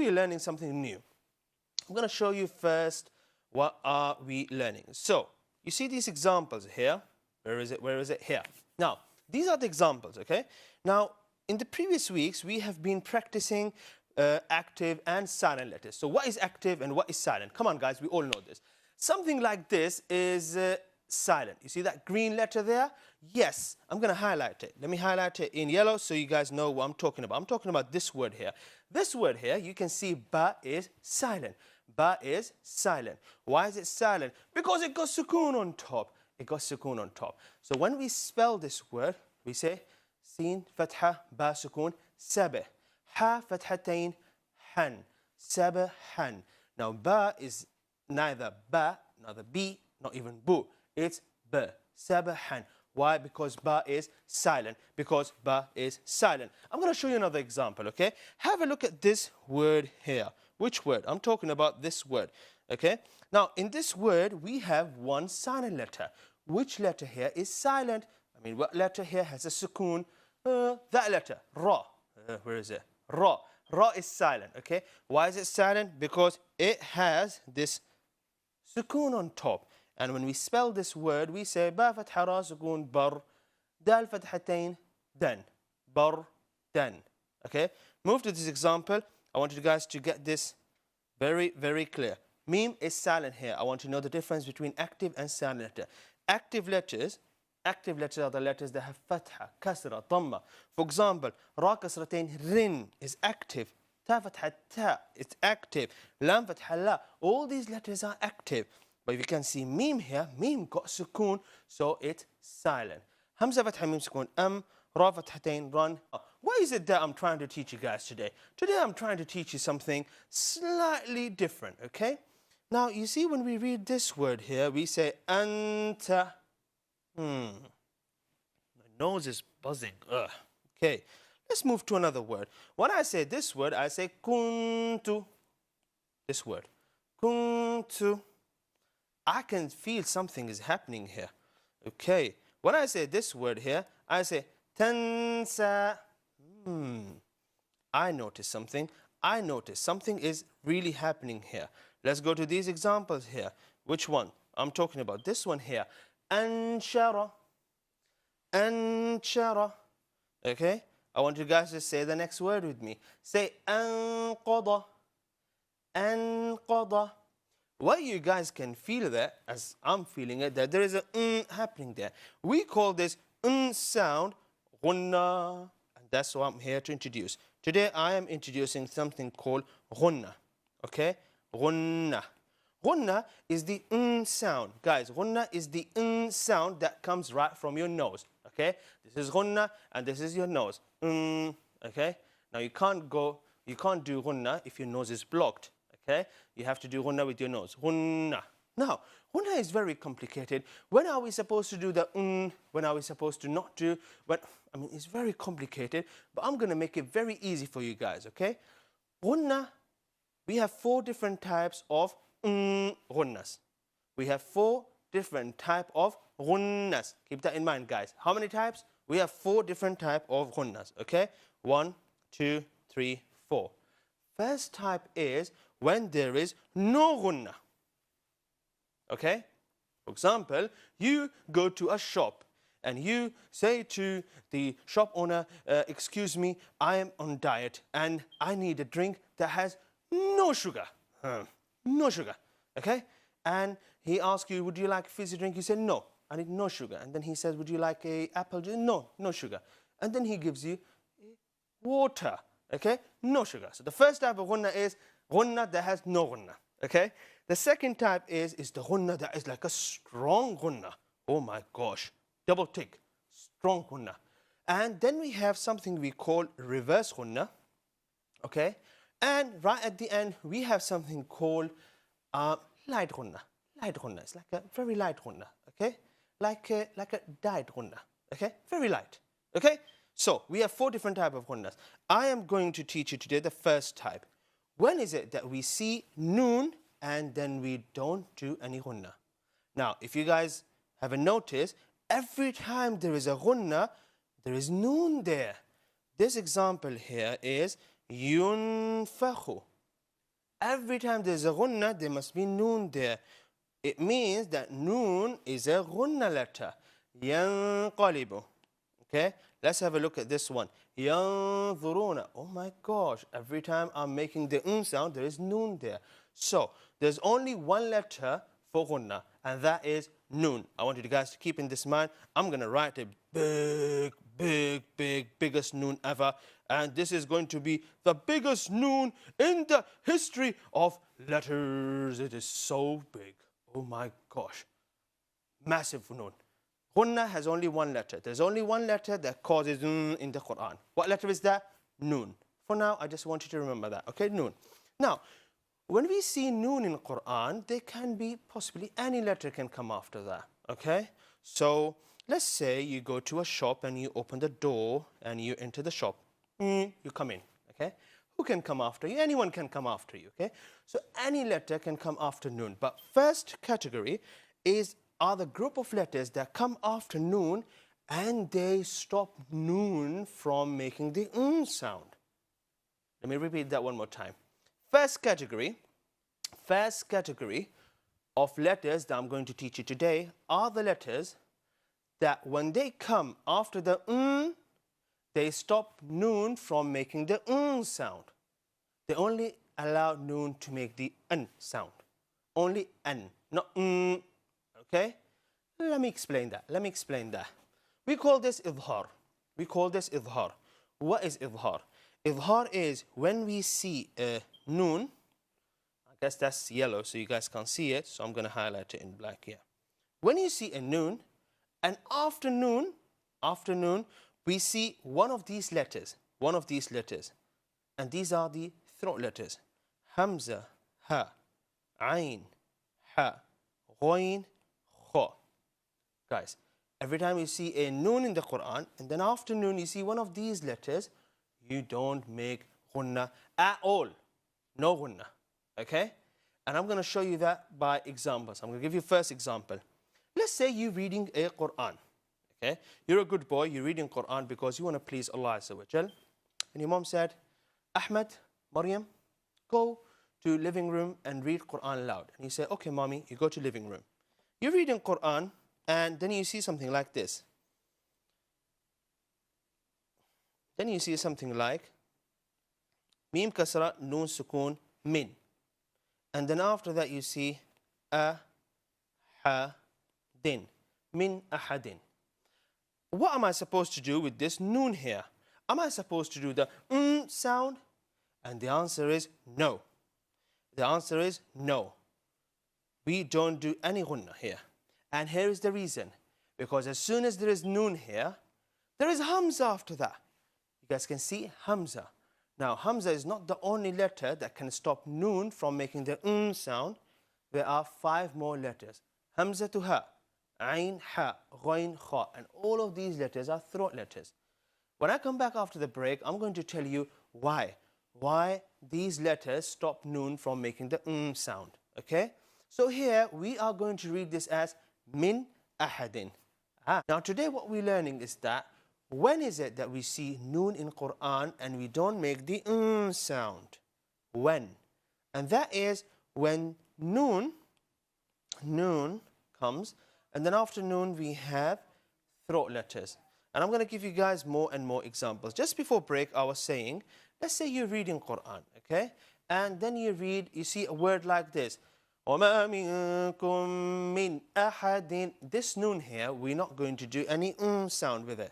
we're learning something new. I'm going to show you first what are we learning. So, you see these examples here. Where is it? Where is it? Here. Now, these are the examples, okay? Now, in the previous weeks, we have been practicing active and silent letters. So, what is active and what is silent? Come on, guys, we all know this. Something like this is silent. You see that green letter there? Yes, I'm going to highlight it. Let me highlight it in yellow so you guys know what I'm talking about. I'm talking about this word here. This word here, you can see ba is silent. Ba is silent. Why is it silent? Because it got sukoon on top. It got sukoon on top. So when we spell this word, we say sin, fatha, ba, sukoon, sabah. Ha, fathatain, han. Sabah, han. Now, ba is neither ba, neither b, not even bu. It's ba. Sabah, han. Why? Because ba is silent. Because ba is silent. I'm going to show you another example, okay? Have a look at this word here. Which word? I'm talking about this word, okay? Now, in this word, we have one silent letter. Which letter here is silent? I mean, what letter here has a sukoon? That letter, ra. Where is it? Ra. Ra is silent, okay? Why is it silent? Because it has this sukoon on top. And when we spell this word, we say ba fatha ra sukoon bar, dal fathatain dan, bar dan. Okay? Move to this example. I want you guys to get this very, very clear. Meme is silent here. I want to know the difference between active and silent letter. Active letters are the letters that have fatha, kasra, dhamma. For example, ra kasratain rin is active. Ta fatha ta, it's active. Lam fatha la, all these letters are active. But if you can see meme here, meme got sukoon, so it's silent. Hamza fatha meme sukoon, ra fathatain ran. What is it that I'm trying to teach you guys today? Today I'm trying to teach you something slightly different, okay? Now, you see when we read this word here, we say anta. My nose is buzzing. Ugh. Okay, let's move to another word. When I say this word, I say kuntu. This word, kuntu. I can feel something is happening here. Okay, when I say this word here, I say tansa. I notice something. I notice something is really happening here. Let's go to these examples here. Which one? I'm talking about this one here. Anshara. Anshara. Okay? I want you guys to say the next word with me. Say anqada. Anqada. What you guys can feel there, as I'm feeling it, that there is a happening there. We call this sound Gunnah. And that's what I'm here to introduce. Today I am introducing something called Gunnah. Okay? Gunnah. Gunnah is the sound. Guys, Gunnah is the sound that comes right from your nose. Okay? This is Gunnah and this is your nose. Okay? Now you can't do Gunnah if your nose is blocked. Okay? You have to do Gunnah with your nose. Gunnah. Now, Gunnah is very complicated. When are we supposed to do the When are we supposed to not do? I mean, it's very complicated, but I'm going to make it very easy for you guys, okay? Gunnah, we have 4 different types of Gunnahs. We have 4 different types of Gunnahs. Keep that in mind, guys. How many types? We have 4 different types of Gunnahs, okay? 1, 2, 3, 4. First type is when there is no Gunnah. Okay? For example, you go to a shop and you say to the shop owner, excuse me, I am on diet and I need a drink that has no sugar. No sugar. Okay? And he asks you, would you like a fizzy drink? You say, no, I need no sugar. And then he says, would you like a apple juice? No, no sugar. And then he gives you water. Okay? No sugar. So the first type of Gunnah is Gunnah that has no Gunnah. Okay? The second type is the Gunnah that is like a strong Gunnah. Oh my gosh. Double tick. Strong Gunnah. And then we have something we call reverse Gunnah. Okay? And right at the end, we have something called light Gunnah. Light Gunnah. It's like a very light Gunnah. Okay? Like a diet Gunnah. Okay? Very light. Okay? So, we have 4 different types of Gunnahs. I am going to teach you today the first type. When is it that we see noon and then we don't do any Gunnah? Now, if you guys haven't noticed, every time there is a Gunnah, there is noon there. This example here is yunfakhu. Every time there's a gunnah, there must be noon there. It means that noon is a gunnah letter. ينقلب. Okay, let's have a look at this one. ينظرون. Oh my gosh, every time I'm making the sound, there is noon there. So, there's only one letter for gunnah, and that is noon. I want you guys to keep in this mind. I'm going to write a biggest noon ever, and this is going to be the biggest noon in the history of letters. It is so big. Oh my gosh. Massive noon. Gunnah has only one letter. There's only one letter that causes in the Quran. What letter is that? Noon. For now, I just want you to remember that. Okay, noon. Now, when we see noon in Quran, there can be possibly any letter can come after that. Okay? So, let's say you go to a shop and you open the door and you enter the shop. You come in. Okay? Who can come after you? Anyone can come after you. Okay? So, any letter can come after noon. But first category are the group of letters that come after noon and they stop noon from making the sound. Let me repeat that one more time. First category of letters that I'm going to teach you today are the letters that when they come after the they stop noon from making the sound. They only allow noon to make the sound. Only n, not Okay? Let me explain that. We call this Izhar. What is Izhar? Izhar is when we see a noon. I guess that's yellow so you guys can't see it, so I'm going to highlight it in black here. When you see a noon, and after noon, we see one of these letters. And these are the throat letters. Hamza, ha, ain, ha, ghain, kha. Guys, every time you see a noon in the Quran, and then after noon you see one of these letters, you don't make gunnah at all. No gunnah. Okay? And I'm going to show you that by examples. I'm going to give you first example. Let's say you're reading a Quran. Okay? You're a good boy, you're reading Quran because you want to please Allah Azza wa Jal. And your mom said, Ahmed, Maryam, go to living room and read Quran loud. And you say, okay, mommy, you go to living room. You're reading Quran, and then you see something like this. Then you see something like Mim kasra, Noon sukoon, min. And then after that you see a, ha, din. Min ahadin. What am I supposed to do with this noon here? Am I supposed to do the sound? And the answer is no. The answer is no. We don't do any gunnah here. And here is the reason. Because as soon as there is noon here, there is hamza after that. You guys can see hamza. Now, hamza is not the only letter that can stop noon from making the sound. There are 5 more letters. Hamza to ha, ain, ha, ghain, kha. And all of these letters are throat letters. When I come back after the break, I'm going to tell you why. Why these letters stop noon from making the sound. Okay? So here we are going to read this as min ahadin. Now today what we're learning is that when is it that we see noon in Quran and we don't make the sound? When? And that is when noon comes, and then after noon we have throat letters. And I'm going to give you guys more and more examples. Just before break I was saying, let's say you're reading Quran, okay? And then you see a word like this. وَمَا مِنكُم مِّنْ أَحَدٍ. This noon here, we're not going to do any sound with it,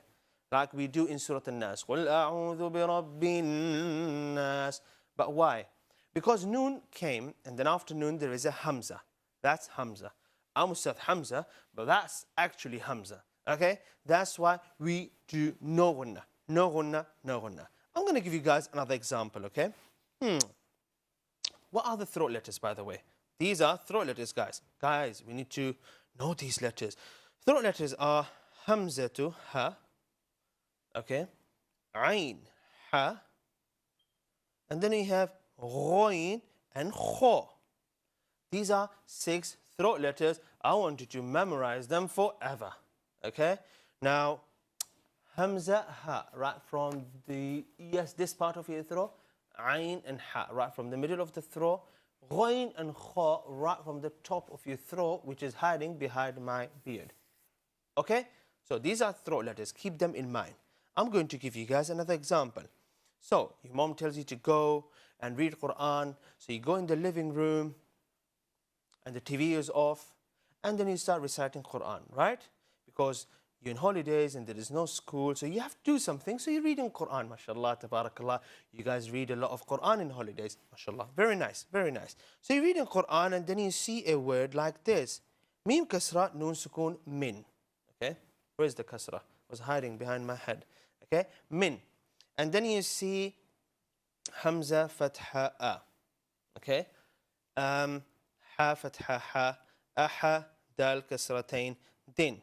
like we do in Surah An-Nas. قُلْ أَعُوذُ بِرَبِّ النَّاسِ. But why? Because noon came, and then after noon there is a hamza. That's hamza. I almost said hamza, but that's actually hamza. Okay? That's why we do no gunnah. No gunnah, no gunnah. I'm going to give you guys another example, okay? What are the throat letters, by the way? These are throat letters, guys. Guys, we need to know these letters. Throat letters are hamza to ha, okay? Ain, ha. And then we have ghain and kha. These are 6 throat letters. I want you to memorize them forever, okay? Now, hamza, ha, right from this part of your throat, Ain and ha, right from the middle of the throat. Ghain and kha, right from the top of your throat, which is hiding behind my beard. Okay? So these are throat letters. Keep them in mind. I'm going to give you guys another example. So your mom tells you to go and read Quran. So you go in the living room and the TV is off, and then you start reciting Quran, right? Because you're in holidays and there is no school, so you have to do something. So you're reading Quran, mashallah, tabarakallah. You guys read a lot of Quran in holidays, mashallah. Very nice, very nice. So you're reading Quran and then you see a word like this. Mim kasra, noon sukoon, min. Okay? Where's the kasra? It was hiding behind my head. Okay? Min. And then you see hamza fatha a. Okay? Ha fatha ha. Aha dal kasratain din.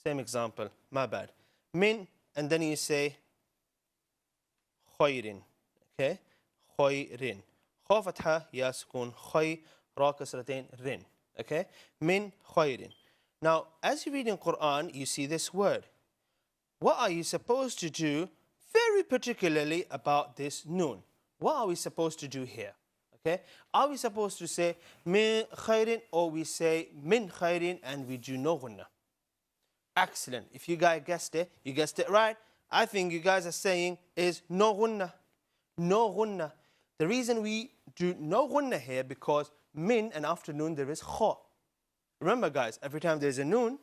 Same example, my bad. Min, and then you say khayrin. Okay? Khayrin. Kha fatha ya sukun khay ra kasratain rin. Okay? Min khayrin. Now, as you read in Quran, you see this word. What are you supposed to do very particularly about this noon? What are we supposed to do here? Okay? Are we supposed to say min khayrin, or we say min khayrin and we do no gunnah? Excellent. If you guys guessed it, you guessed it right. I think you guys are saying is no gunnah. No gunnah. The reason we do no gunnah here, because min and after noon there is kha. Remember guys, every time there's a noon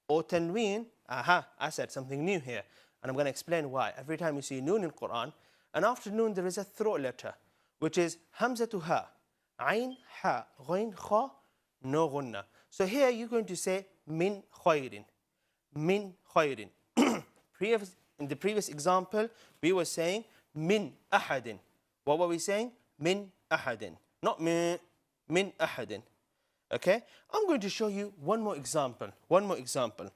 or tanween, aha, I said something new here. And I'm going to explain why. Every time you see noon in Quran, and after noon there is a throat letter, which is hamza to ha. Ain, ha, ghain, kha, no gunnah. So here you're going to say min khayrin. Min khayrin. In the previous example, we were saying min ahadin. What were we saying? Min ahadin. Not min ahadin. Okay? I'm going to show you one more example. One more example.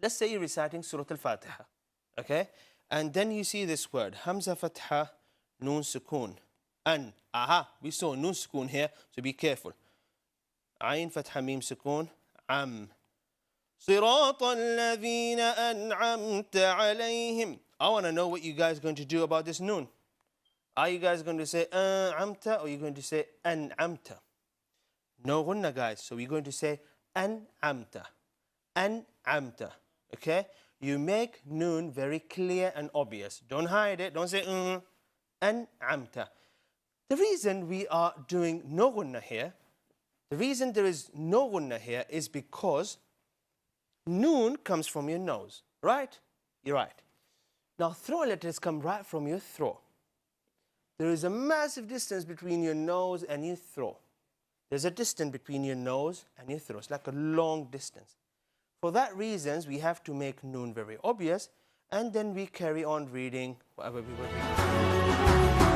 Let's say you're reciting Surah Al-Fatiha. Okay? And then you see this word. Hamza fatha, noon sukoon. An. Aha. We saw noon sukoon here, so be careful. Ain fatha mim sukoon. Am. صراط الذين أنعمت عليهم. I want to know what you guys are going to do about this noon. Are you guys going to say amta, or are you going to say an'amta? No gunnah guys, so we're going to say an'amta. An'amta. Okay? You make noon very clear and obvious. Don't hide it. Don't say an'amta. The reason we are doing no gunnah here, the reason there is no gunnah here is because noon comes from your nose, right? You're right. Now, throat letters come right from your throat. There is a massive distance between your nose and your throat. There's a distance between your nose and your throat. It's like a long distance. For that reasons, we have to make noon very obvious, and then we carry on reading whatever we were reading.